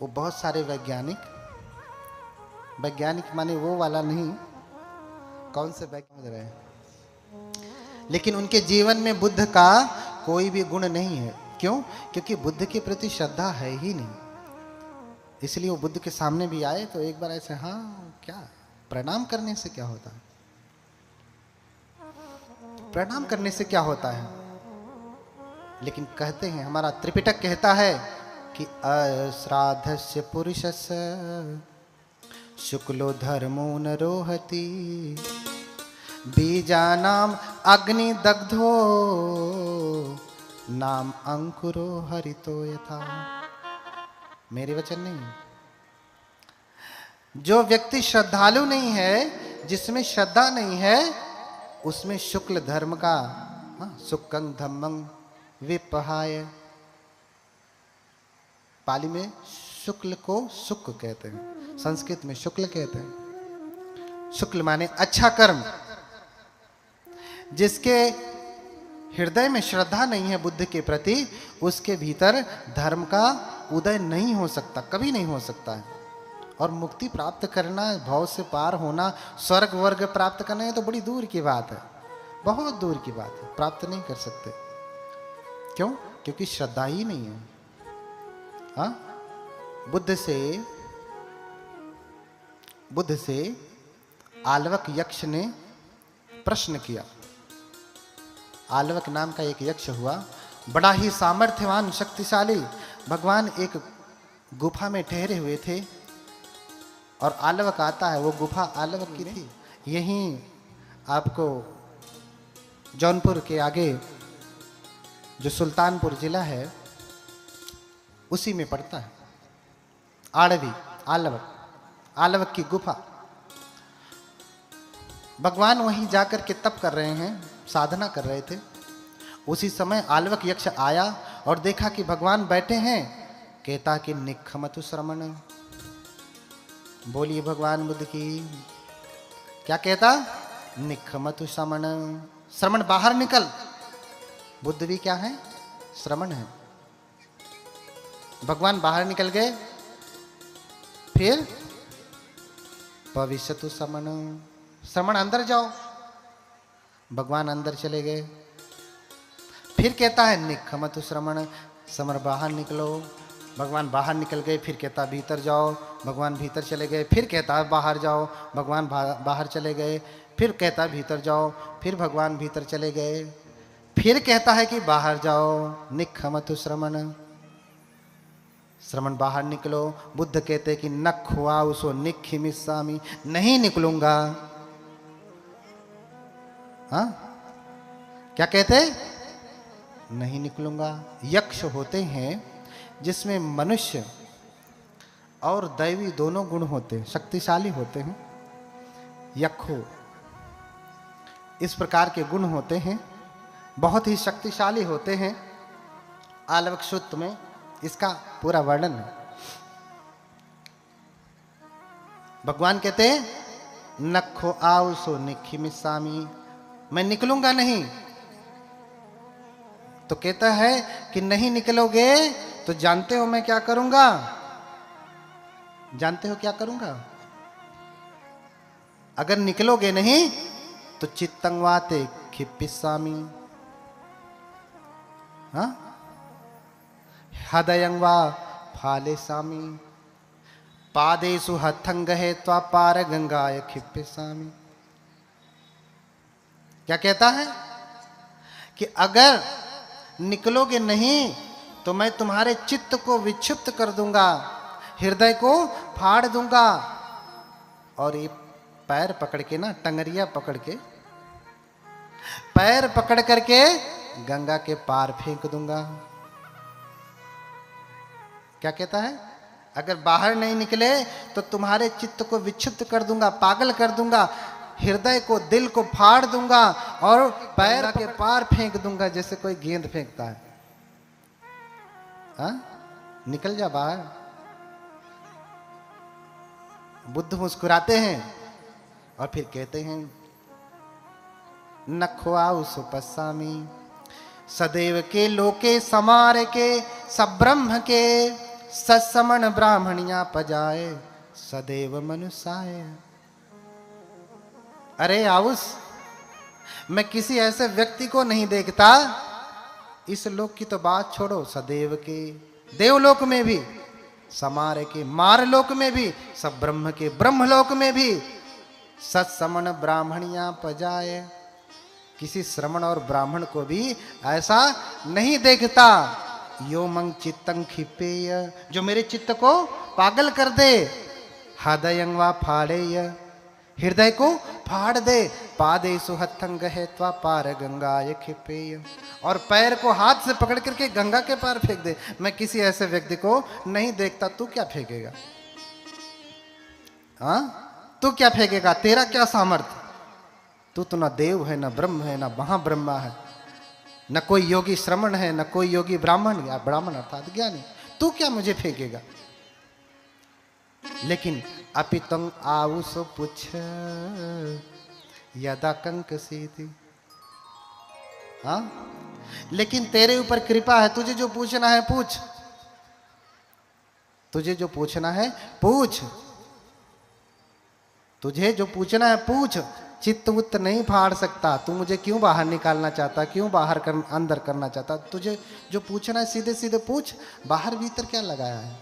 वो बहुत सारे वैज्ञानिक माने वो वाला नहीं, कौन से वैज्ञानिक रहे, लेकिन उनके जीवन में बुद्ध का कोई भी गुण नहीं है। क्यों? क्योंकि बुद्ध के प्रति श्रद्धा है ही नहीं। इसलिए वो बुद्ध के सामने भी आए तो एक बार ऐसे, हाँ क्या प्रणाम करने से क्या होता है, प्रणाम करने से क्या होता है। लेकिन कहते हैं, हमारा त्रिपिटक कहता है कि अश्राद्धस्य पुरुषस्य शुक्लो धर्मो न रोहति बीजानाम अग्नि दग्धो नाम अंकुरो हरितो यथा। मेरे वचन नहीं, जो व्यक्ति श्रद्धालु नहीं है, जिसमें श्रद्धा नहीं है, उसमें शुक्ल धर्म का, सुक्कं धम्मं विपहाय, पाली में शुक्ल को शुक्ल कहते हैं, संस्कृत में शुक्ल कहते हैं। शुक्ल माने अच्छा कर्म। जिसके हृदय में श्रद्धा नहीं है बुद्ध के प्रति, उसके भीतर धर्म का उदय नहीं हो सकता, कभी नहीं हो सकता है। और मुक्ति प्राप्त करना, भव से पार होना, स्वर्ग वर्ग प्राप्त करना, ये तो बड़ी दूर की बात है, बहुत दूर की बात है, प्राप्त नहीं कर सकते। क्यों? क्योंकि श्रद्धा ही नहीं है। बुद्ध से आलवक यक्ष ने प्रश्न किया। आलवक नाम का एक यक्ष हुआ, बड़ा ही सामर्थ्यवान, शक्तिशाली। भगवान एक गुफा में ठहरे हुए थे और आलवक आता है। वो गुफा आलवक की थी, यहीं आपको जौनपुर के आगे जो सुल्तानपुर जिला है उसी में पड़ता है। आड़वी, आलवक की गुफा। भगवान वहीं जाकर के तप कर रहे हैं, साधना कर रहे थे। उसी समय आलवक यक्ष आया और देखा कि भगवान बैठे हैं। कहता कि निखमतु श्रमण, बोलिए भगवान बुद्ध की। क्या कहता? निखमतु श्रमण, श्रमण बाहर निकल। बुद्ध भी क्या है? श्रमण है। भगवान बाहर निकल गए। फिर भविष्यतु श्रमण, श्रमण अंदर जाओ। भगवान अंदर चले गए। फिर कहता है निखमतु श्रमण, श्रमण बाहर निकलो। भगवान बाहर निकल गए। फिर कहता भीतर जाओ। भगवान भीतर चले गए। फिर कहता है बाहर जाओ। भगवान बाहर चले गए। फिर कहता भीतर जाओ। फिर भगवान भीतर चले गए। फिर कहता है कि बाहर जाओ, निखमतु श्रमण, श्रमण बाहर निकलो। बुद्ध कहते कि नखुआ उसो निखिमिस्सामि, नहीं निकलूंगा। हाँ, क्या कहते? नहीं निकलूंगा। यक्ष होते हैं जिसमें मनुष्य और दैवी दोनों गुण होते हैं, शक्तिशाली होते हैं। यक्षो इस प्रकार के गुण होते हैं, बहुत ही शक्तिशाली होते हैं। आलवक सूत्र में इसका पूरा वर्णन है। भगवान कहते हैं नखो आओ सो निखिमिस्सामि, मैं निकलूंगा नहीं। तो कहता है कि नहीं निकलोगे तो जानते हो मैं क्या करूंगा? जानते हो क्या करूंगा? अगर निकलोगे नहीं तो चित्तंगवाते खिप्पिस्सामि, हाँ, हदयंवा फालेसामि, पादेषु हथंगहे त्वा पार गंगाय खिप्पिस्सामि। क्या कहता है कि अगर निकलोगे नहीं तो मैं तुम्हारे चित्त को विक्षिप्त कर दूंगा, हृदय को फाड़ दूंगा, और ये पैर पकड़ के ना, टंगरिया पकड़ के, पैर पकड़ करके गंगा के पार फेंक दूंगा। क्या कहता है? अगर बाहर नहीं निकले तो तुम्हारे चित्त को विक्षिप्त कर दूंगा, पागल कर दूंगा, हृदय को, दिल को फाड़ दूंगा और पैर के पार फेंक दूंगा, जैसे कोई गेंद फेंकता है। हाँ? निकल जा बाहर। बुद्ध मुस्कुराते हैं और फिर कहते हैं नखवाउ सुपस्सामि, सदैव के लोके समार के, सब्रह्म के, सत्समण ब्राह्मणिया पजाए सदैव मनुष्याय। अरे आउस, मैं किसी ऐसे व्यक्ति को नहीं देखता, इस लोक की तो बात छोड़ो, सदैव के देवलोक में भी, समार के मारलोक में भी, सब ब्रह्म के ब्रह्मलोक में भी सत्समण ब्राह्मणिया पजाए, किसी श्रमण और ब्राह्मण को भी ऐसा नहीं देखता। यो मंग चित्तं खिपेय, जो मेरे चित्त को पागल कर दे, हृदयं वा फाड़ेय, हृदय को फाड़ दे, पादेषु हत्थं गहेत्वा पार गंगाय खिपेय, और पैर को हाथ से पकड़ करके गंगा के पार फेंक दे। मैं किसी ऐसे व्यक्ति को नहीं देखता। तू क्या फेंकेगा? हाँ, तू क्या फेंकेगा? तेरा क्या सामर्थ्य? तू तो ना देव है, ना ब्रह्म है, ना महाब्रह्मा है, न कोई योगी श्रमण है, न कोई योगी ब्राह्मण, या ब्राह्मण अर्थात ज्ञानी। तू क्या मुझे फेंकेगा? लेकिन अपितंग आउस पुछ यदा कंक सीति। हाँ, लेकिन तेरे ऊपर कृपा है, तुझे जो पूछना है पूछ, तुझे जो पूछना है पूछ, तुझे जो पूछना है पूछ। चित्त उत नहीं फाड़ सकता। तू मुझे क्यों बाहर निकालना चाहता, क्यों बाहर अंदर करना चाहता? तुझे जो पूछना है सीधे सीधे पूछ, बाहर भीतर क्या लगाया है?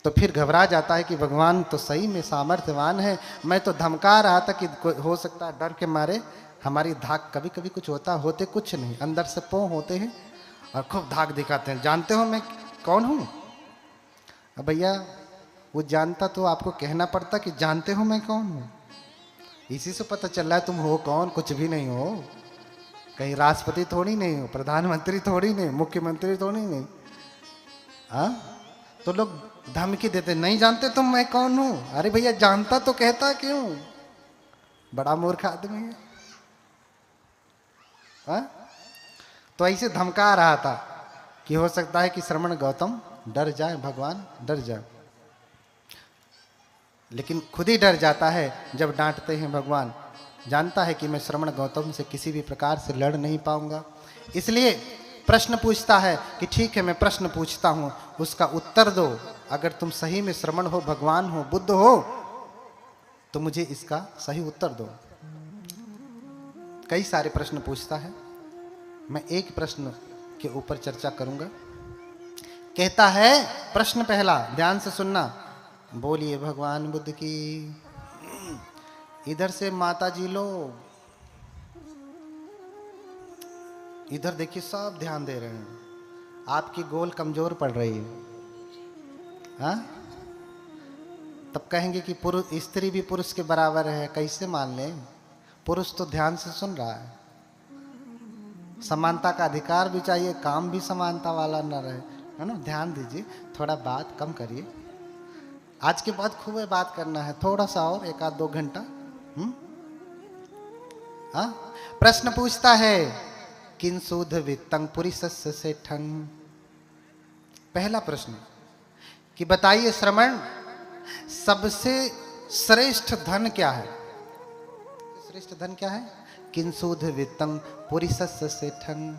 तो फिर घबरा जाता है कि भगवान तो सही में सामर्थ्यवान है। मैं तो धमका रहा था कि हो सकता है डर के मारे हमारी धाक, कभी कभी कुछ होता, होते कुछ नहीं, अंदर से पों होते हैं और खूब धाक दिखाते हैं। जानते हो मैं कौन हूं? अब भैया वो जानता तो आपको कहना पड़ता कि जानते हो मैं कौन हूं। इसी से पता चल रहा है तुम हो कौन। कुछ भी नहीं हो, कहीं राष्ट्रपति थोड़ी नहीं हो, प्रधानमंत्री थोड़ी नहीं, मुख्यमंत्री थोड़ी नहीं। हाँ, तो लोग धमकी देते, नहीं जानते तुम मैं कौन हूं। अरे भैया जानता तो कहता क्यों? बड़ा मूर्ख आदमी है। हाँ? तो ऐसे धमका रहा था कि हो सकता है कि श्रमण गौतम डर जाए, भगवान डर जाए। लेकिन खुद ही डर जाता है जब डांटते हैं भगवान। जानता है कि मैं श्रमण गौतम से किसी भी प्रकार से लड़ नहीं पाऊंगा, इसलिए प्रश्न पूछता है कि ठीक है मैं प्रश्न पूछता हूं, उसका उत्तर दो। अगर तुम सही में श्रमण हो, भगवान हो, बुद्ध हो, तो मुझे इसका सही उत्तर दो। कई सारे प्रश्न पूछता है, मैं एक प्रश्न के ऊपर चर्चा करूंगा। कहता है प्रश्न पहला, ध्यान से सुनना, बोलिए भगवान बुद्ध की। इधर से माता जी लोग, इधर देखिए सब ध्यान दे रहे हैं। आपकी गोल कमजोर पड़ रही है। हाँ, तब कहेंगे कि पुरुष स्त्री भी पुरुष के बराबर है, कैसे मान लें? पुरुष तो ध्यान से सुन रहा है। समानता का अधिकार भी चाहिए, काम भी समानता वाला न रहे, है ना? ध्यान दीजिए, थोड़ा बात कम करिए। आज के बाद खूब बात करना है, थोड़ा सा और 1-2 घंटा। हाँ, प्रश्न पूछता है, किन सुध वित्तं पुरिसस्य सेठं। पहला प्रश्न कि बताइए श्रमण, सबसे श्रेष्ठ धन क्या है? श्रेष्ठ धन क्या है? किन सुध वित्तं पुरिसस्य सेठं।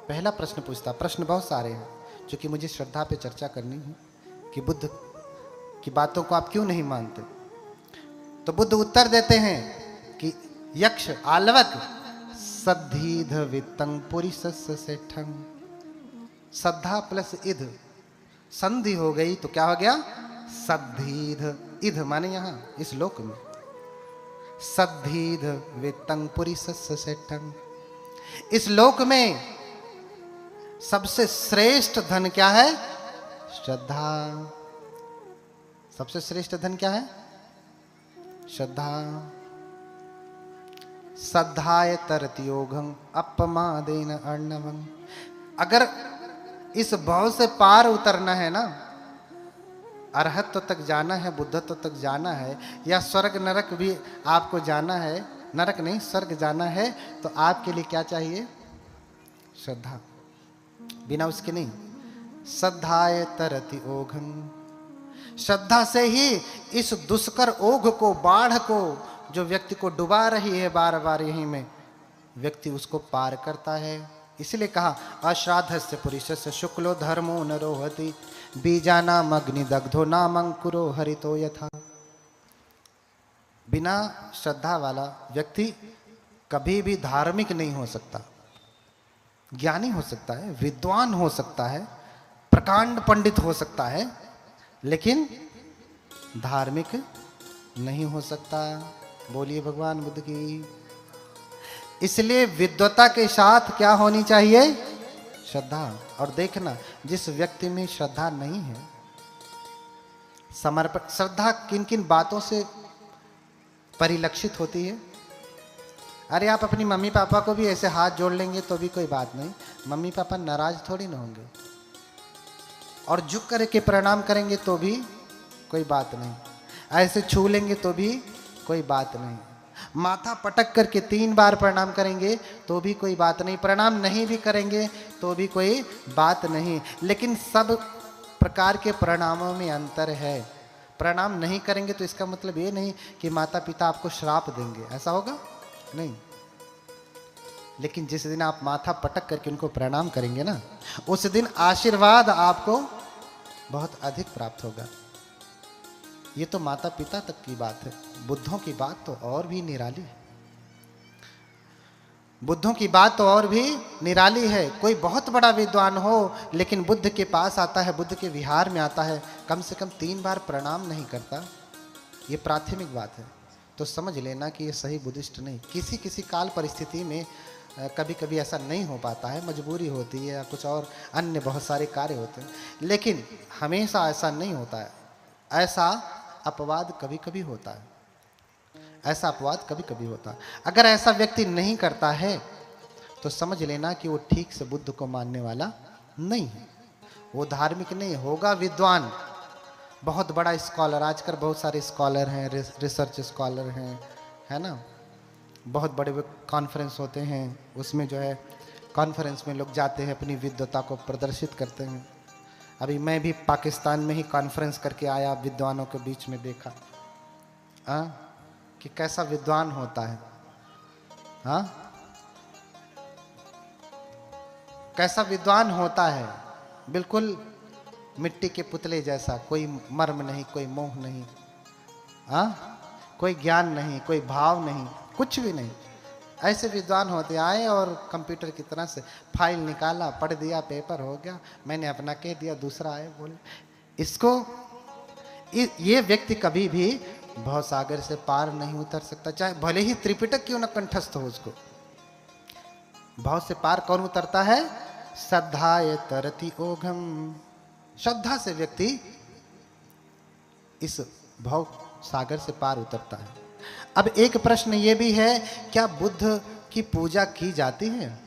पहला प्रश्न पूछता। प्रश्न बहुत सारे हैं, क्योंकि मुझे श्रद्धा पे चर्चा करनी है कि बुद्ध की बातों को आप क्यों नहीं मानते। तो बुद्ध उत्तर देते हैं कि यक्ष आलवक सद्धीध वित्तं पुरिसस्य सेठं। सद्धा प्लस इध संधि हो गई तो क्या हो गया? सद्धीध। इध माने यहां इस लोक में, सद्धीध वित्तं पुरिसस्य सेठं। इस लोक में सबसे श्रेष्ठ धन क्या है? श्रद्धा। सबसे श्रेष्ठ धन क्या है? श्रद्धा। श्रद्धाय तरति योगं अपमादेन अर्णवं। अगर इस भाव से पार उतरना है ना, अरहत्व तक जाना है, बुद्धत्व तक जाना है, या स्वर्ग नरक भी आपको जाना है, नरक नहीं स्वर्ग जाना है, तो आपके लिए क्या चाहिए? श्रद्धा। बिना उसके नहीं। श्रद्धाय तरति ओघं। श्रद्धा से ही इस दुष्कर ओघ को, बाढ़ को, जो व्यक्ति को डुबा रही है बार बार यहीं में, व्यक्ति उसको पार करता है। इसलिए कहा अश्राद्धस्य पुरुषस्य शुक्लो धर्मो न रोहति बीजानाम अग्निदग्धो नाम अंकुरो हरितो यथा। बिना श्रद्धा वाला व्यक्ति कभी भी धार्मिक नहीं हो सकता। ज्ञानी हो सकता है, विद्वान हो सकता है, प्रकांड पंडित हो सकता है, लेकिन धार्मिक नहीं हो सकता। बोलिए भगवान बुद्ध की। इसलिए विद्वता के साथ क्या होनी चाहिए? श्रद्धा। और देखना, जिस व्यक्ति में श्रद्धा नहीं है, समर्पण। श्रद्धा किन किन बातों से परिलक्षित होती है? अरे आप अपनी मम्मी पापा को भी ऐसे हाथ जोड़ लेंगे तो भी कोई बात नहीं, मम्मी पापा नाराज थोड़ी ना होंगे। और झुक करके प्रणाम करेंगे तो भी कोई बात नहीं, ऐसे छू लेंगे तो भी कोई बात नहीं, माथा पटक करके 3 बार प्रणाम करेंगे तो भी कोई बात नहीं, प्रणाम नहीं भी करेंगे तो भी कोई बात नहीं। लेकिन सब प्रकार के प्रणामों में अंतर है। प्रणाम नहीं करेंगे तो इसका मतलब ये नहीं कि माता पिता आपको श्राप देंगे, ऐसा होगा नहीं। लेकिन जिस दिन आप माथा पटक करके उनको प्रणाम करेंगे ना, उस दिन आशीर्वाद आपको बहुत अधिक प्राप्त होगा। ये तो माता पिता तक की बात है, बुद्धों की बात तो और भी निराली है। बुद्धों की बात तो और भी निराली है। कोई बहुत बड़ा विद्वान हो लेकिन बुद्ध के पास आता है, बुद्ध के विहार में आता है, कम से कम 3 बार प्रणाम नहीं करता, ये प्राथमिक बात है, तो समझ लेना कि ये सही बुद्धिस्ट नहीं। किसी किसी काल परिस्थिति में कभी कभी ऐसा नहीं हो पाता है, मजबूरी होती है या कुछ और अन्य बहुत सारे कार्य होते हैं, लेकिन हमेशा ऐसा नहीं होता है। ऐसा अपवाद कभी कभी होता है, ऐसा अपवाद कभी कभी होता है। अगर ऐसा व्यक्ति नहीं करता है तो समझ लेना कि वो ठीक से बुद्ध को मानने वाला नहीं है, वो धार्मिक नहीं होगा, विद्वान, बहुत बड़ा स्कॉलर। आजकल बहुत सारे स्कॉलर हैं, रिसर्च स्कॉलर हैं, है ना। बहुत बड़े कॉन्फ्रेंस होते हैं, उसमें जो है कॉन्फ्रेंस में लोग जाते हैं, अपनी विद्वता को प्रदर्शित करते हैं। अभी मैं भी पाकिस्तान में ही कॉन्फ्रेंस करके आया, विद्वानों के बीच में देखा कि कैसा विद्वान होता है, कैसा विद्वान होता है, बिल्कुल मिट्टी के पुतले जैसा, कोई मर्म नहीं, कोई मोह नहीं, कोई ज्ञान नहीं, कोई भाव नहीं, कुछ भी नहीं। ऐसे विद्वान होते आए और कंप्यूटर की तरह से फाइल निकाला, पढ़ दिया, पेपर हो गया, मैंने अपना कह दिया, दूसरा आए बोले। इसको ये व्यक्ति कभी भी भवसागर से पार नहीं उतर सकता, चाहे भले ही त्रिपिटक क्यों न कंठस्थ हो उसको। भाव से पार कौन उतरता है? श्रद्धाय तरति ओघम। श्रद्धा से व्यक्ति इस भव सागर से पार उतरता है। अब एक प्रश्न ये भी है, क्या बुद्ध की पूजा की जाती है?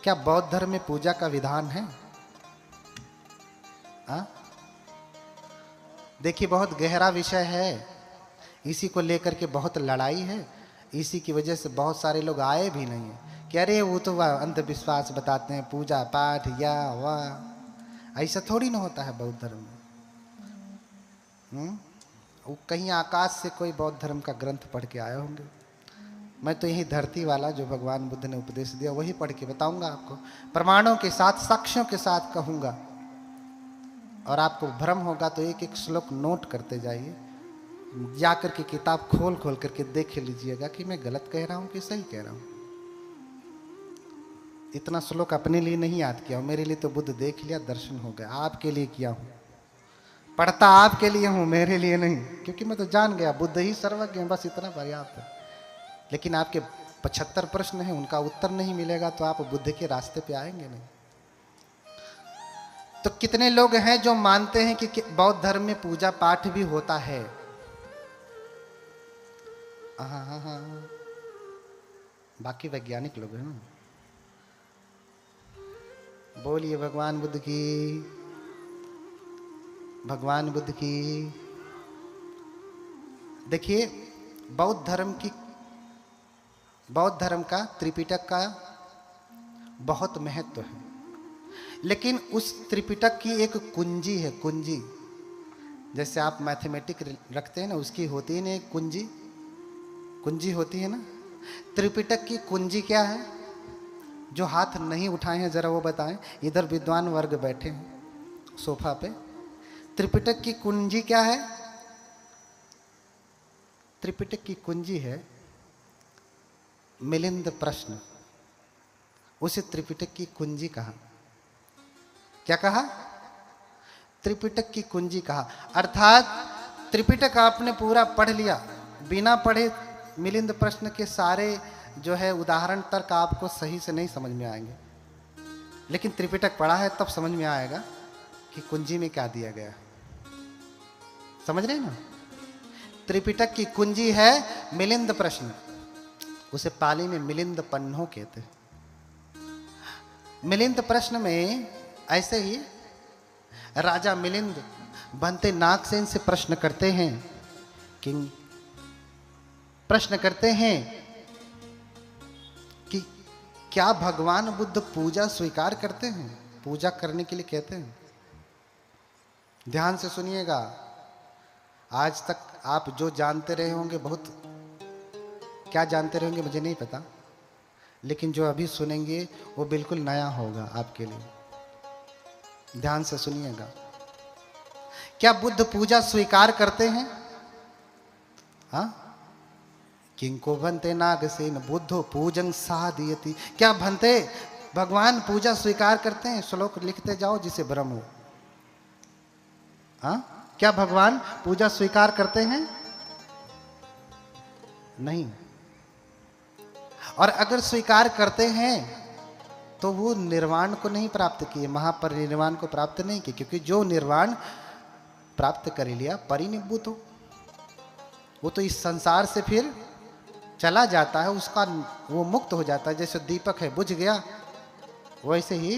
क्या बौद्ध धर्म में पूजा का विधान है? देखिए, बहुत गहरा विषय है, इसी को लेकर के बहुत लड़ाई है, इसी की वजह से बहुत सारे लोग आए भी नहीं है कि अरे वो तो अंधविश्वास बताते हैं, पूजा पाठ या वाह, ऐसा थोड़ी ना होता है बौद्ध धर्म में। वो कहीं आकाश से कोई बौद्ध धर्म का ग्रंथ पढ़ के आए होंगे। मैं तो यही धरती वाला जो भगवान बुद्ध ने उपदेश दिया वही पढ़ के बताऊंगा आपको, प्रमाणों के साथ, साक्ष्यों के साथ कहूंगा। और आपको भ्रम होगा तो एक एक श्लोक नोट करते जाइए, जाकर के किताब खोल खोल करके देख लीजिएगा कि मैं गलत कह रहा हूं कि सही कह रहा हूं। इतना श्लोक अपने लिए नहीं याद किया हूं, मेरे लिए तो बुद्ध देख लिया, दर्शन हो गया। आपके लिए किया हूं, पढ़ता आपके लिए हूं, मेरे लिए नहीं, क्योंकि मैं तो जान गया बुद्ध ही सर्वज्ञ है, बस इतना पर्याप्त है। लेकिन आपके 75 प्रश्न हैं, उनका उत्तर नहीं मिलेगा तो आप बुद्ध के रास्ते पे आएंगे नहीं। तो कितने लोग हैं जो मानते हैं कि बौद्ध धर्म में पूजा पाठ भी होता है? हाँ, बाकी वैज्ञानिक लोग हैं ना। बोलिए भगवान बुद्ध की, भगवान बुद्ध की। देखिए, बौद्ध धर्म का, त्रिपिटक का बहुत महत्व है, लेकिन उस त्रिपिटक की एक कुंजी है, कुंजी। जैसे आप मैथमेटिक रखते हैं ना, उसकी होती है ना एक कुंजी, कुंजी होती है ना, त्रिपिटक की कुंजी क्या है? जो हाथ नहीं उठाए हैं जरा वो बताएं। इधर विद्वान वर्ग बैठे हैं सोफा पे। त्रिपिटक की कुंजी क्या है? त्रिपिटक की कुंजी है मिलिंद प्रश्न। उसे त्रिपिटक की कुंजी कहा। क्या कहा? त्रिपिटक की कुंजी कहा। अर्थात त्रिपिटक आपने पूरा पढ़ लिया, बिना पढ़े मिलिंद प्रश्न के सारे जो है उदाहरण तर्क आपको सही से नहीं समझ में आएंगे। लेकिन त्रिपिटक पढ़ा है तब समझ में आएगा कि कुंजी में क्या दिया गया। समझ रहे हैं ना? त्रिपिटक की कुंजी है मिलिंद प्रश्न। उसे पाली में मिलिंद पन्नो कहते हैं। मिलिंद प्रश्न में ऐसे ही राजा मिलिंद बनते नागसेन से प्रश्न करते हैं कि क्या भगवान बुद्ध पूजा स्वीकार करते हैं? पूजा करने के लिए कहते हैं। ध्यान से सुनिएगा। आज तक आप जो जानते रहे होंगे, बहुत क्या जानते रहे होंगे मुझे नहीं पता, लेकिन जो अभी सुनेंगे वो बिल्कुल नया होगा आपके लिए। ध्यान से सुनिएगा। क्या बुद्ध पूजा स्वीकार करते हैं? हाँ, किंको भंते नागसेन बुद्धो पूजन साधयति। क्या भंते भगवान पूजा स्वीकार करते हैं? श्लोक लिखते जाओ जिसे भ्रम हो। हाँ, क्या भगवान पूजा स्वीकार करते हैं? नहीं। और अगर स्वीकार करते हैं तो वो निर्वाण को नहीं प्राप्त किए, महापरिनिर्वाण को प्राप्त नहीं किए, क्योंकि जो निर्वाण प्राप्त कर लिया परिनिब्बुत हो, वो तो इस संसार से फिर चला जाता है, उसका वो मुक्त हो जाता है। जैसे दीपक है बुझ गया, वैसे ही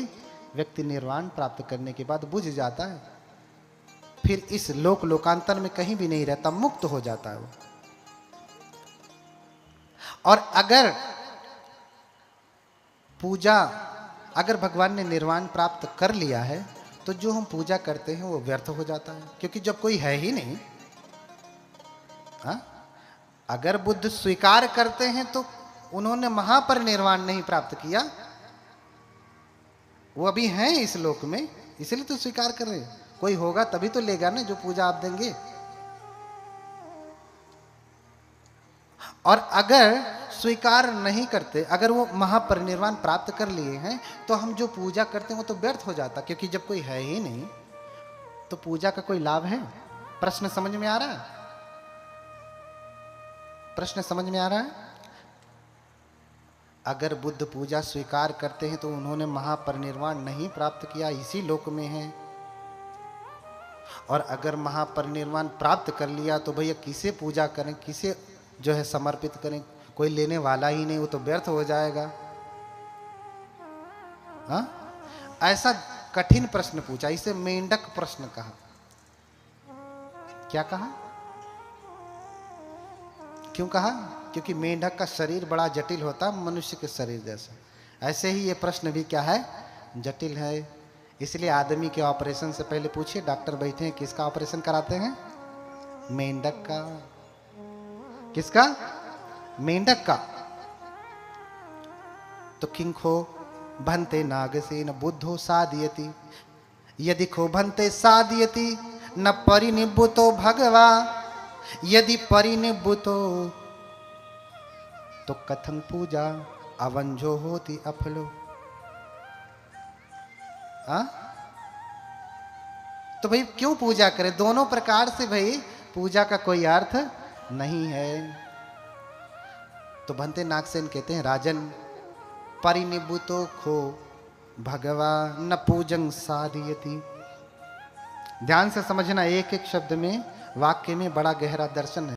व्यक्ति निर्वाण प्राप्त करने के बाद बुझ जाता है, फिर इस लोकांतर में कहीं भी नहीं रहता, मुक्त हो जाता है वो। और अगर भगवान ने निर्वाण प्राप्त कर लिया है तो जो हम पूजा करते हैं वो व्यर्थ हो जाता है, क्योंकि जब कोई है ही नहीं। हाँ, अगर बुद्ध स्वीकार करते हैं तो उन्होंने महापरिनिर्वाण नहीं प्राप्त किया, वो अभी हैं इस लोक में, इसलिए तो स्वीकार कर रहे हैं। कोई होगा तभी तो लेगा ना जो पूजा आप देंगे। और अगर स्वीकार नहीं करते, अगर वो महापरिनिर्वाण प्राप्त कर लिए हैं, तो हम जो पूजा करते हैं वो तो व्यर्थ हो जाता, क्योंकि जब कोई है ही नहीं तो पूजा का कोई लाभ है? प्रश्न समझ में आ रहा है? प्रश्न समझ में आ रहा है? अगर बुद्ध पूजा स्वीकार करते हैं तो उन्होंने महापरिनिर्वाण नहीं प्राप्त किया, इसी लोक में है। और अगर महापरिनिर्वाण प्राप्त कर लिया तो भैया किसे पूजा करें, किसे जो है समर्पित करें? कोई लेने वाला ही नहीं, वो तो व्यर्थ हो जाएगा। हाँ, ऐसा कठिन प्रश्न पूछा, इसे मेंढक प्रश्न कहा। क्या कहा? क्यों कहा? क्योंकि मेंढक का शरीर बड़ा जटिल होता है, मनुष्य के शरीर जैसा। ऐसे ही ये प्रश्न भी क्या है? जटिल है। इसलिए आदमी के ऑपरेशन से पहले पूछिए, डॉक्टर बैठे हैं, किसका ऑपरेशन कराते हैं? मेंढक का। किसका? मेंढक का। तो किंखो भंते नागसेन बुद्धो साधयति, यदि खो भंते साधयति न परिनिब्बुतो भगवा, यदि परिनिब्बुतो तो कथं पूजा अवंजो होती अफलो। तो भाई क्यों पूजा करें? दोनों प्रकार से भाई पूजा का कोई अर्थ नहीं है। तो भंते नागसेन कहते हैं, राजन परिनिब्बुतो खो भगवा न पूजन साधयति। ध्यान से समझना, एक एक शब्द में, वाक्य में बड़ा गहरा दर्शन है।